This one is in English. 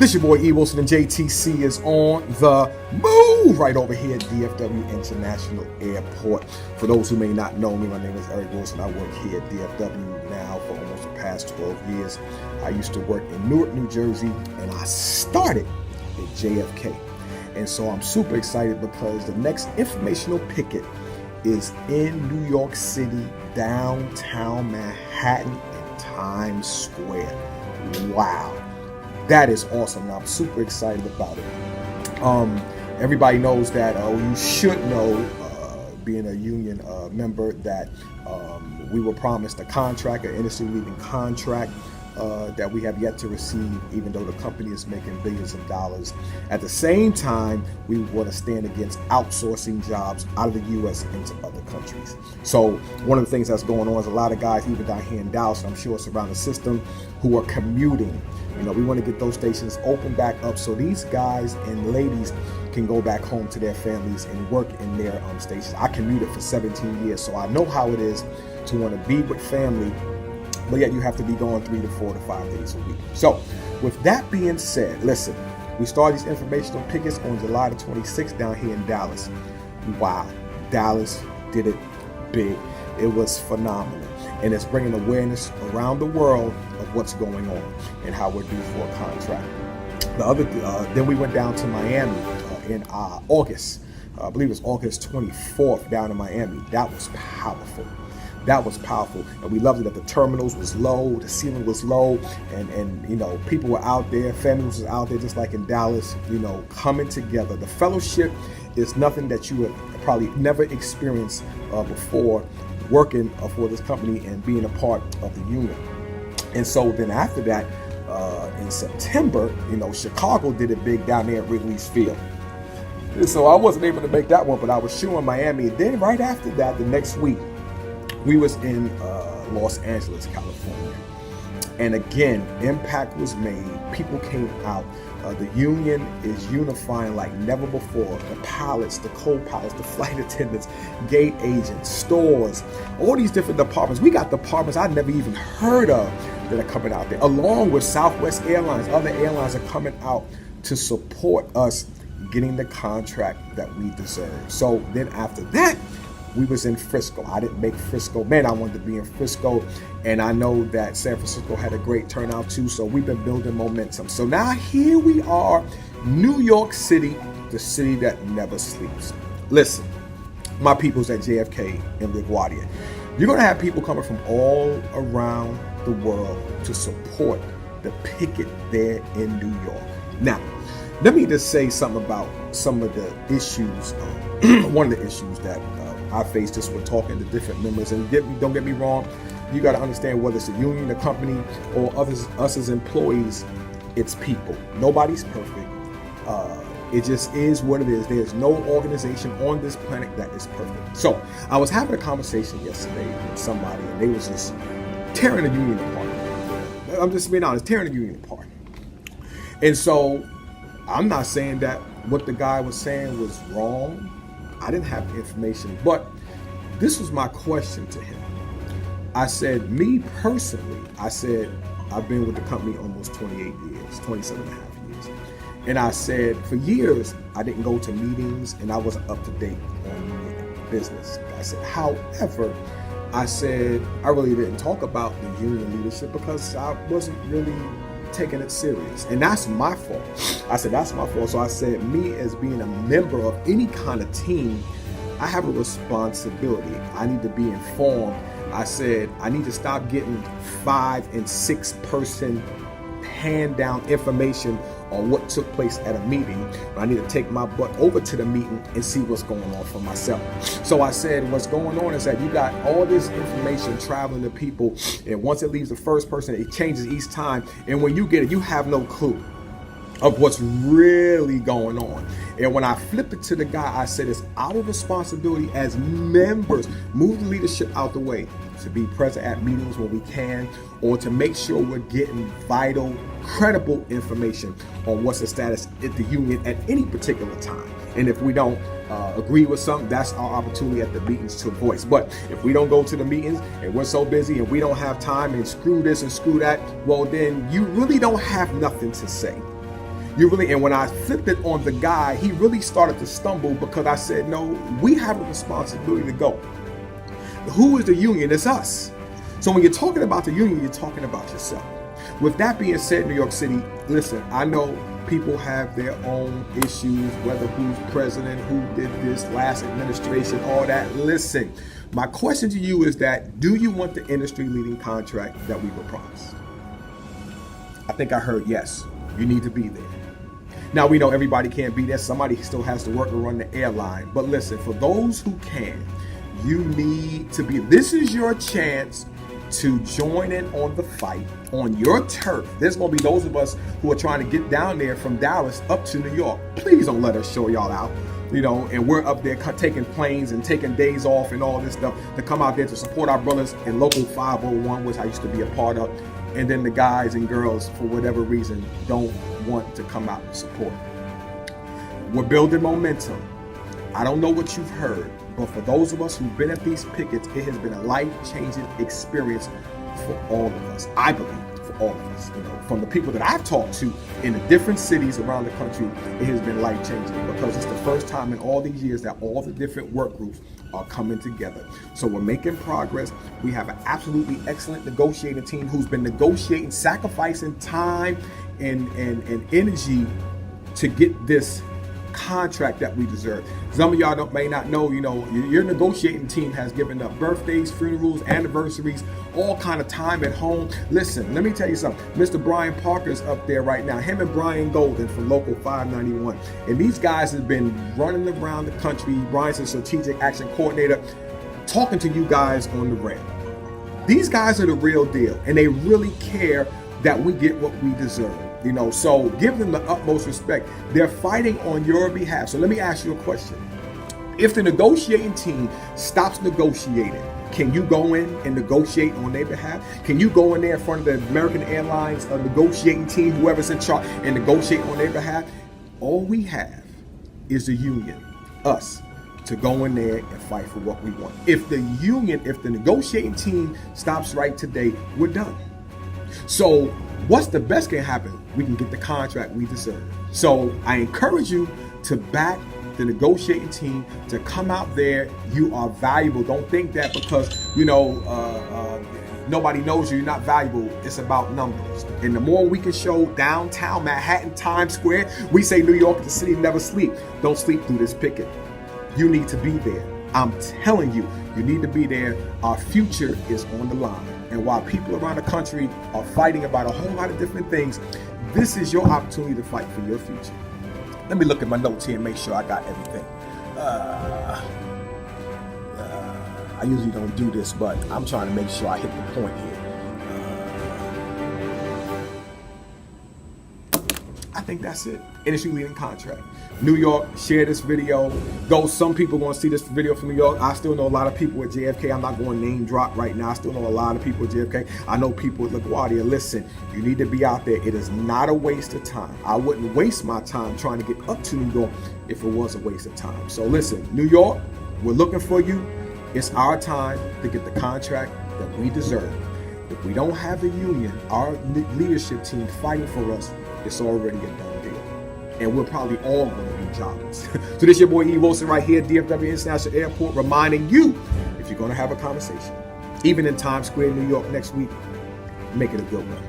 This your boy E. Wilson, and JTC is on the move right over here at DFW International Airport. For those who may not know me, my name is Eric Wilson. I work here at DFW now for almost the past 12 years. I used to work in Newark, New Jersey, and I started at JFK. And so I'm super excited because the next Informational Picket is in New York City, downtown Manhattan, in Times Square. Wow. That is awesome. I'm super excited about it. Everybody knows that, you should know, being a union member, that we were promised a contract, an industry-leading contract that we have yet to receive, even though the company is making billions of dollars. At the same time, we want to stand against outsourcing jobs out of the U.S. into other countries. So one of the things that's going on is a lot of guys, even down here in Dallas, I'm sure it's around the system, who are commuting. You know, we want to get those stations open back up so these guys and ladies can go back home to their families and work in their stations. I commuted for 17 years, so I know how it is to want to be with family, but yet you have to be going 3 to 4 to 5 days a week. So with that being said, listen, we started these informational pickets on July the 26th down here in Dallas. Wow, Dallas did it big. It was phenomenal. And it's bringing awareness around the world of what's going on and how we're due for a contract. Then we went down to Miami in August. I believe it was August 24th down in Miami. That was powerful. That was powerful. And we loved it that the terminals was low, the ceiling was low, and you know, people were out there, families was out there just like in Dallas, you know, coming together. The fellowship is nothing that you have probably never experienced before, working for this company and being a part of the union. And so then after that, in September, you know, Chicago did it big down there at Wrigley's Field. And so I wasn't able to make that one, but I was shooting Miami. And then right after that, the next week, we was in Los Angeles, California. And again, impact was made. People came out. The union is unifying like never before. The pilots, the co-pilots, the flight attendants, gate agents, stores, all these different departments. We got departments I'd never even heard of that are coming out there, along with Southwest Airlines. Other airlines are coming out to support us getting the contract that we deserve. So then after that, we was in Frisco. I didn't make Frisco. Man, I wanted to be in Frisco. And I know that San Francisco had a great turnout too. So we've been building momentum. So now here we are, New York City, the city that never sleeps. Listen, my peoples at JFK and LaGuardia, you're going to have people coming from all around the world to support the picket there in New York. Now, Let me just say something about some of the issues. One of the issues that I face just with talking to different members. And don't get me wrong, you got to understand whether it's a union, a company, or us as employees, it's people. Nobody's perfect. It just is what it is. There's no organization on this planet that is perfect. So I was having a conversation yesterday with somebody, and they was just tearing the union apart. I'm just being honest, tearing the union apart. And so I'm not saying that what the guy was saying was wrong. I didn't have the information, but this was my question to him. I said, me personally, I said, I've been with the company almost 28 years, 27 and a half years. And I said, for years, I didn't go to meetings and I wasn't up to date on business. I said, however, I said, I really didn't talk about the union leadership because I wasn't really taking it serious. And that's my fault. I said, that's my fault. So I said, me as being a member of any kind of team, I have a responsibility. I need to be informed. I said, I need to stop getting 5 and 6 person hand down information on what took place at a meeting. I need to take my butt over to the meeting and see what's going on for myself. So I said, what's going on is that you got all this information traveling to people, and once it leaves the first person, it changes each time. And when you get it, you have no clue of what's really going on. And when I flipped it to the guy, I said, it's our responsibility as members, move the leadership out the way, to be present at meetings when we can, or to make sure we're getting vital, credible information on what's the status at the union at any particular time. And if we don't agree with something, that's our opportunity at the meetings to voice. But if we don't go to the meetings and we're so busy and we don't have time and screw this and screw that, well, then you really don't have nothing to say. And when I flipped it on the guy, he really started to stumble because I said, no, we have a responsibility to go. Who is the union? It's us. So when you're talking about the union, you're talking about yourself. With that being said, New York City, listen, I know people have their own issues, whether who's president, who did this last administration, all that. Listen, my question to you is that, do you want the industry leading contract that we were promised? I think I heard yes, you need to be there. Now, we know everybody can't be there. Somebody still has to work to run the airline. But listen, for those who can, you need to be. This is your chance to join in on the fight on your turf. There's going to be those of us who are trying to get down there from Dallas up to New York. Please don't let us show y'all out. And we're up there taking planes and taking days off and all this stuff to come out there to support our brothers in Local 501, which I used to be a part of. And then the guys and girls, for whatever reason, don't want to come out and support. We're building momentum. I don't know what you've heard, but for those of us who've been at these pickets, it has been a life-changing experience for all of us. I believe for all of us. From the people that I've talked to in the different cities around the country, it has been life-changing because it's the first time in all these years that all the different work groups are coming together. So we're making progress. We have an absolutely excellent negotiating team who's been negotiating, sacrificing time and energy to get this contract that we deserve. Some of y'all may not know, your negotiating team has given up birthdays, funerals, anniversaries, all kind of time at home. Listen, let me tell you something. Mr. Brian Parker's up there right now, him and Brian Golden from Local 591. And these guys have been running around the country. Brian's a strategic action coordinator, talking to you guys on the ramp. These guys are the real deal, and they really care that we get what we deserve. So give them the utmost respect. They're fighting on your behalf. So let me ask you a question. If the negotiating team stops negotiating, can you go in and negotiate on their behalf? Can you go in there in front of the American Airlines negotiating team, whoever's in charge, and negotiate on their behalf? All we have is the union, us, to go in there and fight for what we want. If the negotiating team stops right today, we're done. So what's the best can happen? We can get the contract we deserve. So I encourage you to back the negotiating team, to come out there. You are valuable. Don't think that because, nobody knows you're not valuable. It's about numbers. And the more we can show downtown Manhattan, Times Square, we say New York is the city never sleep. Don't sleep through this picket. You need to be there. I'm telling you, you need to be there. Our future is on the line. And while people around the country are fighting about a whole lot of different things, this is your opportunity to fight for your future. Let me look at my notes here and make sure I got everything. I usually don't do this, but I'm trying to make sure I hit the point here. I think that's it. Industry leading contract. New York, share this video. Though some people going to see this video from New York, I still know a lot of people at JFK. I'm not going to name drop right now. I still know a lot of people at JFK. I know people at LaGuardia. Listen, you need to be out there. It is not a waste of time. I wouldn't waste my time trying to get up to New York if it was a waste of time. So listen, New York, we're looking for you. It's our time to get the contract that we deserve. If we don't have the union, our leadership team fighting for us, it's already a done deal. And we're probably all going to be jobless. So this your boy E. Wilson right here at DFW International Airport, reminding you, if you're going to have a conversation, even in Times Square, New York next week, make it a good one.